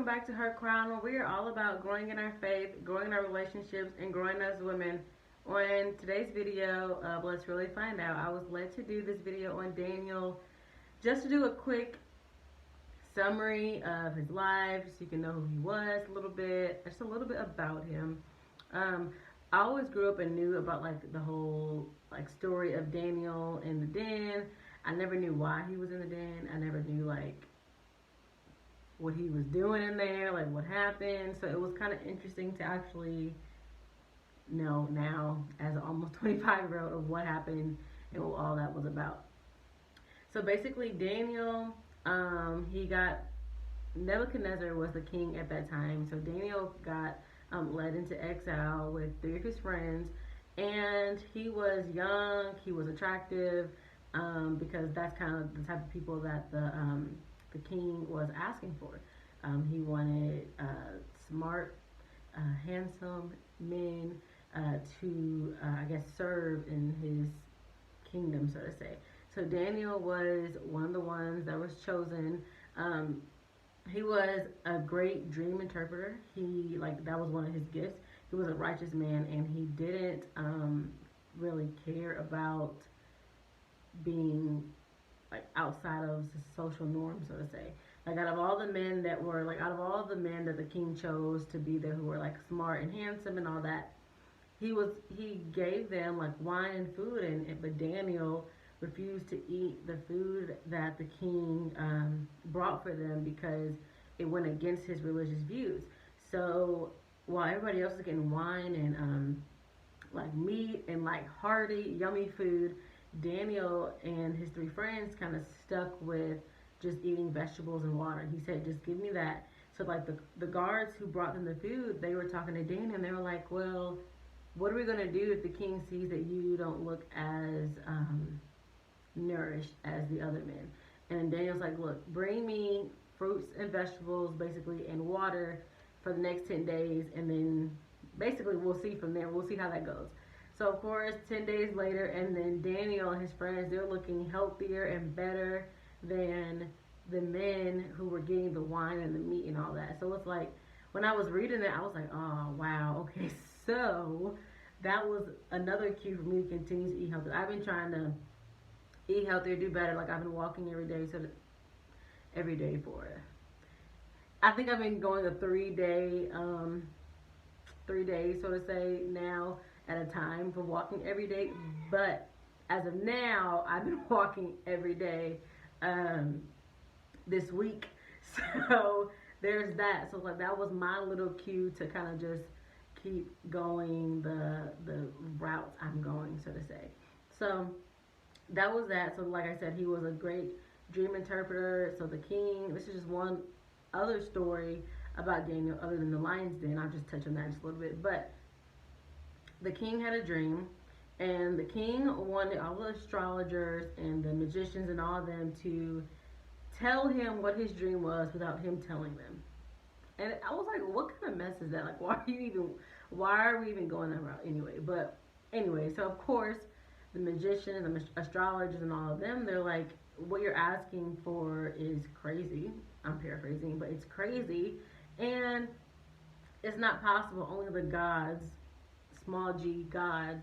welcome back to Her Crown, where we are all about growing in our faith, growing in our relationships, and growing as women. On today's video of Let's Really Find Out, I was led to do this video on Daniel just to do a quick summary of his life so you can know who he was a little bit, just a little bit about him. I always grew up and knew about like the whole like story of Daniel in the den. I never knew why he was in the den. I never knew like what he was doing in there, like what happened. So it was kind of interesting to actually know now as an almost 25-year-old of what happened and what all that was about. So basically Daniel, he got, Nebuchadnezzar was the king at that time. So Daniel got led into exile with 3 of his friends, and he was young, he was attractive, because that's kind of the type of people that the king was asking for. He wanted smart, handsome men to, I guess, serve in his kingdom, so to say. So Daniel was one of the ones that was chosen. He was a great dream interpreter. That was one of his gifts. He was a righteous man, and he didn't really care about being like outside of the social norm, so to say. Like out of all the men that the king chose to be there, who were like smart and handsome and all that, he gave them like wine and food, but Daniel refused to eat the food that the king brought for them because it went against his religious views. So while everybody else is getting wine and like meat and like hearty, yummy food, Daniel and his 3 friends kind of stuck with just eating vegetables and water. He said, just give me that. So like the guards who brought them the food, they were talking to Daniel and they were like, well, what are we going to do if the king sees that you don't look as nourished as the other men? And Daniel's like, look, bring me fruits and vegetables basically and water for the next 10 days, and then basically we'll see from there. We'll see how that goes. So of course 10 days later, and then Daniel and his friends, they're looking healthier and better than the men who were getting the wine and the meat and all that. So it's like when I was reading it, I was like, oh wow, okay. So that was another cue for me to continue to eat healthy. I've been trying to eat healthier, do better. Like I've been walking every day, every day for it. I think I've been going a 3-day 3 days, so to say, now at a time for walking every day. But as of now, I've been walking every day this week. So there's that. So like that was my little cue to kind of just keep going the route I'm going, so to say. So that was that. So like I said, he was a great dream interpreter. So the king, this is just one other story about Daniel other than the lion's den. I'll just touch on that just a little bit. But the king had a dream, and the king wanted all the astrologers and the magicians and all of them to tell him what his dream was without him telling them. And I was like, what kind of mess is that? Like, why are we even going that route anyway? But anyway, so of course the magicians and the astrologers and all of them, they're like, what you're asking for is crazy. I'm paraphrasing, but it's crazy, and it's not possible. Only the gods, small g gods,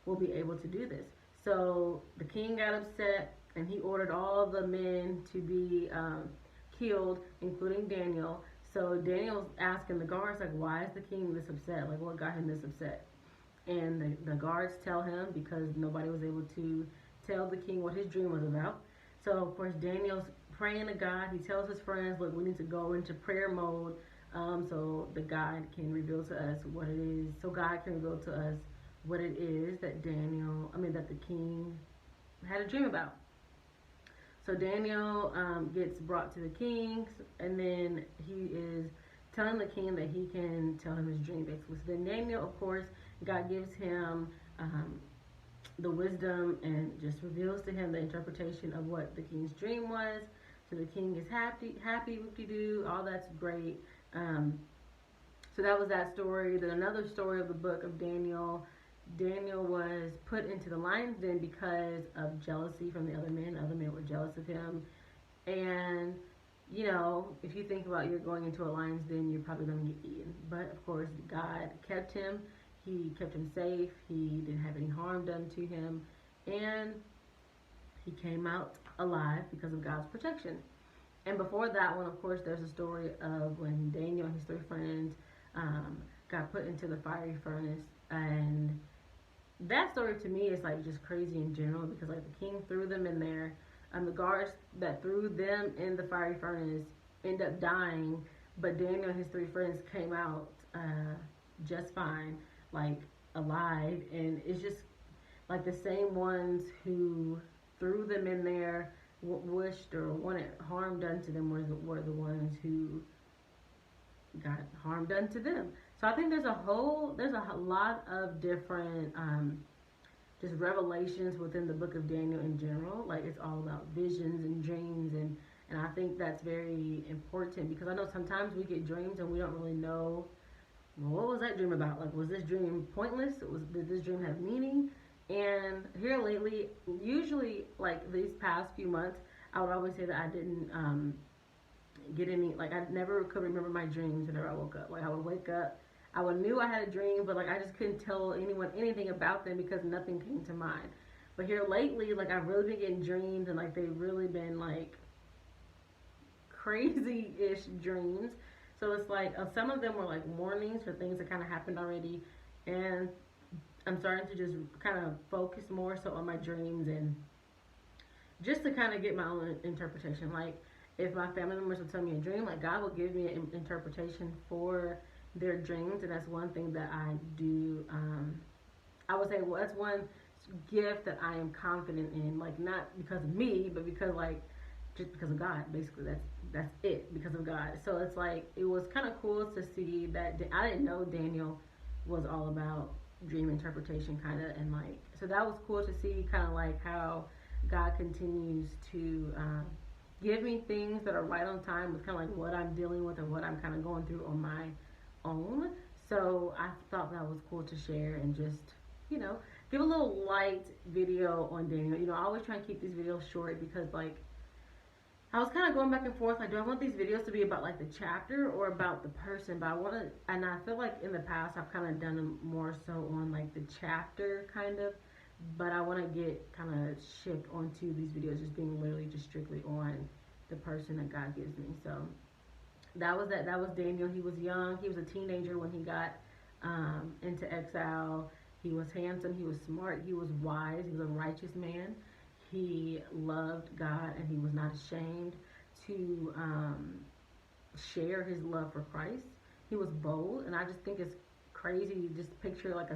will be able to do this. So the king got upset, and he ordered all the men to be killed, including Daniel. So Daniel's asking the guards, like, why is the king this upset? Like, what got him this upset? And the guards tell him because nobody was able to tell the king what his dream was about. So of course Daniel's praying to God. He tells his friends, look, we need to go into prayer mode, so the God can reveal to us what it is. So God can reveal to us what it is that that the king had a dream about. So Daniel gets brought to the king, and then he is telling the king that he can tell him his dream basically. So then Daniel, of course, God gives him the wisdom and just reveals to him the interpretation of what the king's dream was. So the king is happy, whoop-de-doo, all that's great. So that was that story. Then another story of the book of Daniel. Daniel was put into the lion's den because of jealousy from the other men. Other men were jealous of him. And you know, if you think about you're going into a lion's den, you're probably going to get eaten. But of course, God kept him. He kept him safe. He didn't have any harm done to him. And he came out alive because of God's protection. And before that one, of course, there's a story of when Daniel and his three friends got put into the fiery furnace. And that story to me is like just crazy in general because like the king threw them in there. The guards that threw them in the fiery furnace end up dying, but Daniel and his three friends came out just fine, like alive. And it's just like the same ones who threw them in there, wished or wanted harm done to them, were the ones who got harm done to them. So I think there's a lot of different just revelations within the book of Daniel in general. Like it's all about visions and dreams, and I think that's very important because I know sometimes we get dreams and we don't really know, well, what was that dream about? Like, was this dream pointless? Did this dream have meaning? And here lately, usually like these past few months, I would always say that I didn't get any, like I never could remember my dreams whenever I woke up. Like I would wake up, I would knew I had a dream, but like I just couldn't tell anyone anything about them because nothing came to mind. But here lately, like I've really been getting dreams, and like they've really been like crazy-ish dreams. So it's like some of them were like warnings for things that kind of happened already, and I'm starting to just kind of focus more so on my dreams and just to kind of get my own interpretation. Like if my family members will tell me a dream, like God will give me an interpretation for their dreams, and that's one thing that I do. I would say, well, that's one gift that I am confident in, like not because of me, but because like just because of God. Basically, that's it, because of God. So it's like it was kind of cool to see that I didn't know Daniel was all about dream interpretation, kind of, and like so that was cool to see, kind of like how God continues to give me things that are right on time with kind of like what I'm dealing with and what I'm kind of going through on my own. So I thought that was cool to share and just, you know, give a little light video on Daniel. You know, I always try and keep these videos short because like I was kind of going back and forth, like, do I want these videos to be about like the chapter or about the person? But I want to, and I feel like in the past I've kind of done them more so on like the chapter kind of, but I want to get kind of shift onto these videos just being literally just strictly on the person that God gives me. So that was that. That was Daniel. He was young. He was a teenager when he got into exile. He was handsome. He was smart. He was wise. He was a righteous man. He loved God, and he was not ashamed to share his love for Christ. He was bold, and I just think it's crazy. You just picture like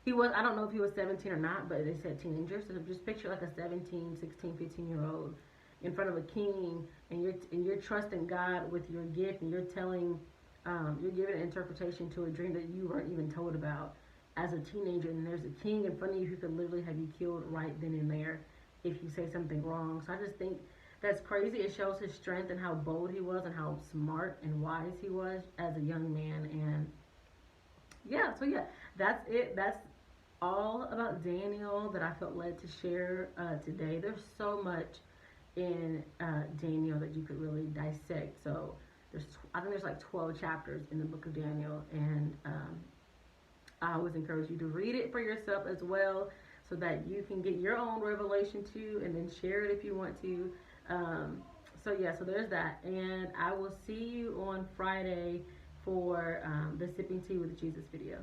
he was, I don't know if he was 17 or not, but they said teenager. So just picture like a 17, 16, 15-year-old in front of a king, and you're trusting God with your gift, and you're telling, you're giving an interpretation to a dream that you weren't even told about as a teenager, and there's a king in front of you who could literally have you killed right then and there if you say something wrong. So I just think that's crazy. It shows his strength and how bold he was and how smart and wise he was as a young man. And yeah, so yeah, that's it. That's all about Daniel that I felt led to share today. There's so much in Daniel that you could really dissect. So I think there's like 12 chapters in the book of Daniel, and I always encourage you to read it for yourself as well, so that you can get your own revelation too, and then share it if you want to. So yeah, so there's that, and I will see you on Friday for the Sipping Tea with Jesus video.